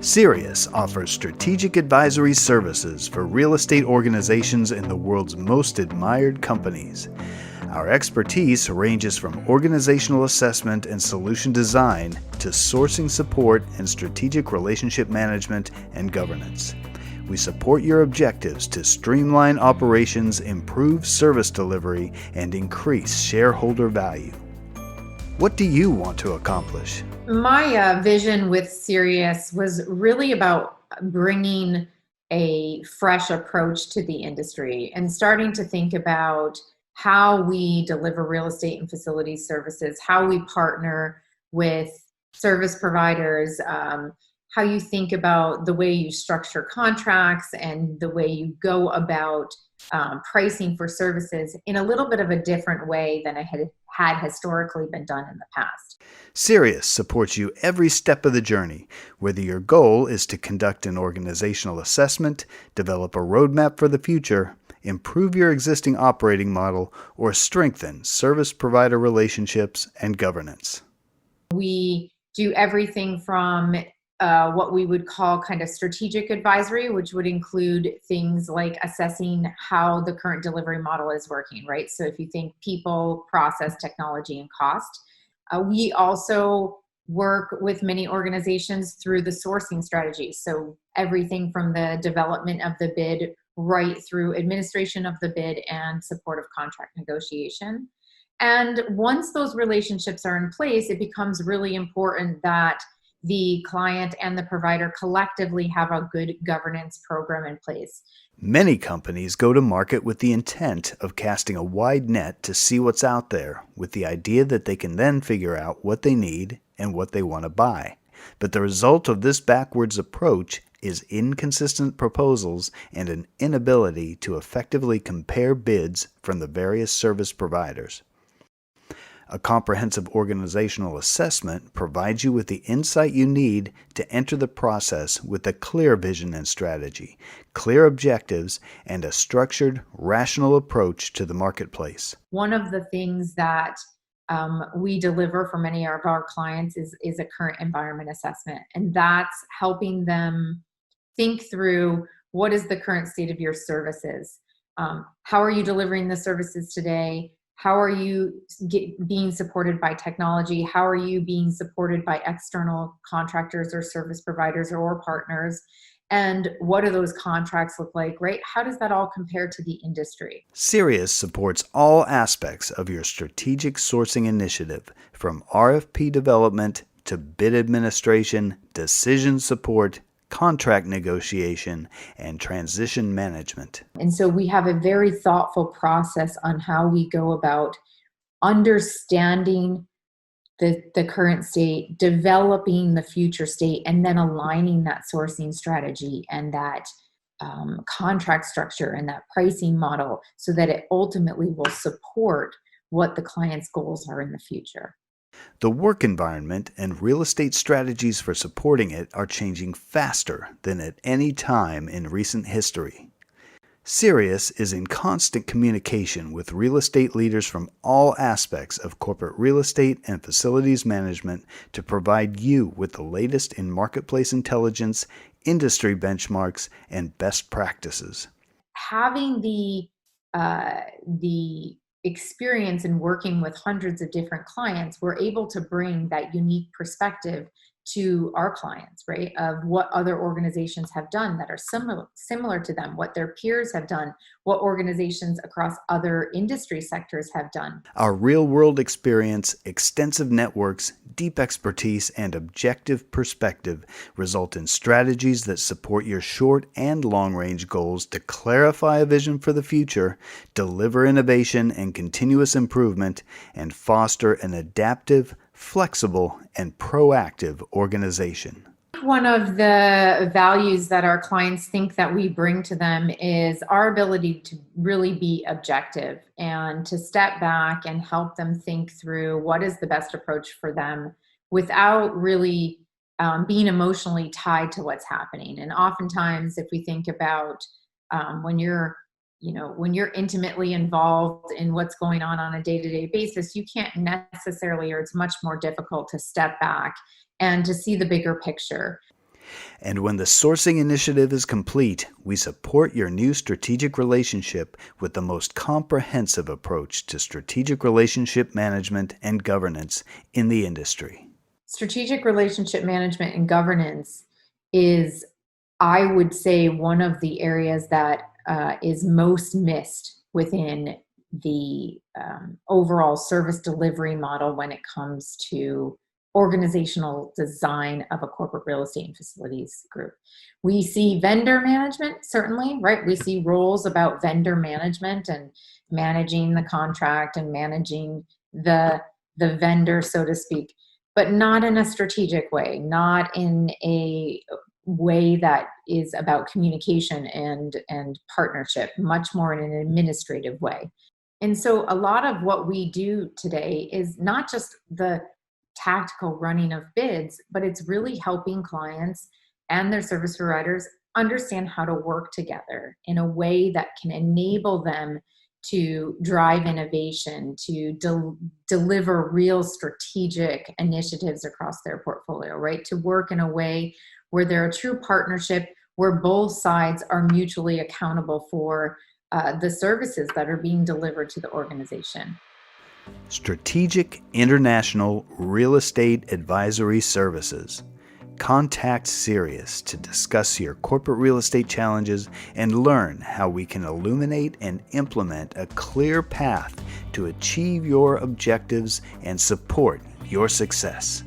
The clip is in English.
SIREAS offers strategic advisory services for real estate organizations in the world's most admired companies. Our expertise ranges from organizational assessment and solution design to sourcing support and strategic relationship management and governance. We support your objectives to streamline operations, improve service delivery, and increase shareholder value. What do you want to accomplish? My vision with SIREAS was really about bringing a fresh approach to the industry and starting to think about how we deliver real estate and facilities services, how we partner with service providers, how you think about the way you structure contracts and the way you go about pricing for services in a little bit of a different way than it had historically been done in the past. SIREAS supports you every step of the journey, whether your goal is to conduct an organizational assessment, develop a roadmap for the future, improve your existing operating model, or strengthen service provider relationships and governance. We do everything from what we would call kind of strategic advisory, which would include things like assessing how the current delivery model is working, right? So if you think people, process, technology, and cost. We also work with many organizations through the sourcing strategy. So everything from the development of the bid right through administration of the bid and support of contract negotiation. And once those relationships are in place, it becomes really important that the client and the provider collectively have a good governance program in place. Many companies go to market with the intent of casting a wide net to see what's out there, with the idea that they can then figure out what they need and what they want to buy. But the result of this backwards approach is inconsistent proposals and an inability to effectively compare bids from the various service providers. A comprehensive organizational assessment provides you with the insight you need to enter the process with a clear vision and strategy, clear objectives, and a structured, rational approach to the marketplace. One of the things that we deliver for many of our clients is a current environment assessment, and that's helping them think through what is the current state of your services. How are you delivering the services today? How are you being supported by technology? How are you being supported by external contractors or service providers or partners? And what do those contracts look like, right? How does that all compare to the industry? SIREAS supports all aspects of your strategic sourcing initiative, from RFP development to bid administration, decision support, contract negotiation, and transition management. And so we have a very thoughtful process on how we go about understanding the current state, developing the future state, and then aligning that sourcing strategy and that contract structure and that pricing model so that it ultimately will support what the client's goals are in the future. The work environment and real estate strategies for supporting it are changing faster than at any time in recent history. SIREAS is in constant communication with real estate leaders from all aspects of corporate real estate and facilities management to provide you with the latest in marketplace intelligence, industry benchmarks, and best practices. Having the experience in working with hundreds of different clients, we're able to bring that unique perspective to our clients, right? Of what other organizations have done that are similar to them, what their peers have done, what organizations across other industry sectors have done. Our real-world experience, extensive networks, deep expertise, and objective perspective result in strategies that support your short and long-range goals to clarify a vision for the future, deliver innovation and continuous improvement, and foster an adaptive, flexible, and proactive organization. One of the values that our clients think that we bring to them is our ability to really be objective and to step back and help them think through what is the best approach for them without really being emotionally tied to what's happening. And oftentimes, if we think about when you're intimately involved in what's going on a day-to-day basis, you can't necessarily, or it's much more difficult to step back and to see the bigger picture. And when the sourcing initiative is complete, we support your new strategic relationship with the most comprehensive approach to strategic relationship management and governance in the industry. Strategic relationship management and governance is, I would say, one of the areas that is most missed within the overall service delivery model when it comes to organizational design of a corporate real estate and facilities group. We see vendor management, certainly, right? We see roles about vendor management and managing the contract and managing the vendor, so to speak, but not in a strategic way, not in a way that is about communication and partnership, much more in an administrative way. And so a lot of what we do today is not just the tactical running of bids, but it's really helping clients and their service providers understand how to work together in a way that can enable them to drive innovation, to deliver real strategic initiatives across their portfolio, right? To work in a way where they're a true partnership, where both sides are mutually accountable for the services that are being delivered to the organization. Strategic International Real Estate Advisory Services. Contact SIREAS to discuss your corporate real estate challenges and learn how we can illuminate and implement a clear path to achieve your objectives and support your success.